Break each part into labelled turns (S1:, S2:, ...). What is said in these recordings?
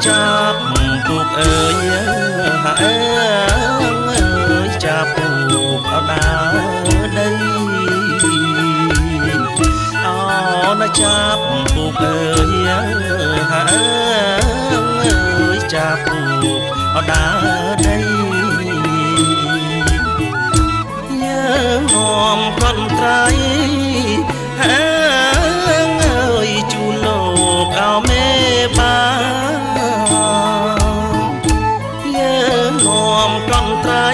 S1: ចាប់ពុកអើយអើយចាប់ពុកអត់ដើរដីអូនចាប់ពុកអើយអើយចាប់ពុកអត់ដើរដីយើងហមកន្ត្រៃអើយជូនលោកអោមេបាកន្ត្រៃ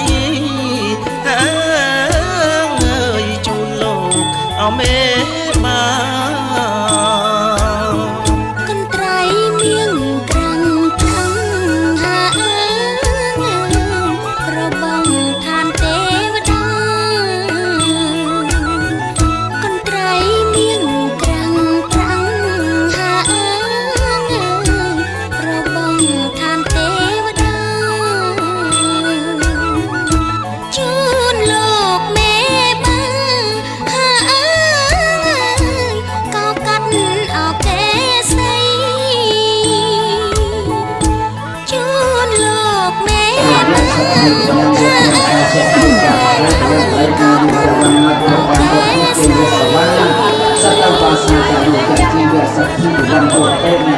S1: អើយជូនលោកអោមេបា
S2: កន្ត្រៃនាងក្រាំងខឹងហារបងឋានទេវតាកន្ត្រៃនាងក្រាំងក្រាំងហារបងឋានទេវតាជូនលោកមេបាកោកាត់អោកេសីជូនលោកមេបាកោកាត់អោកេសី
S3: Serta pasang kami jiwa sakti dan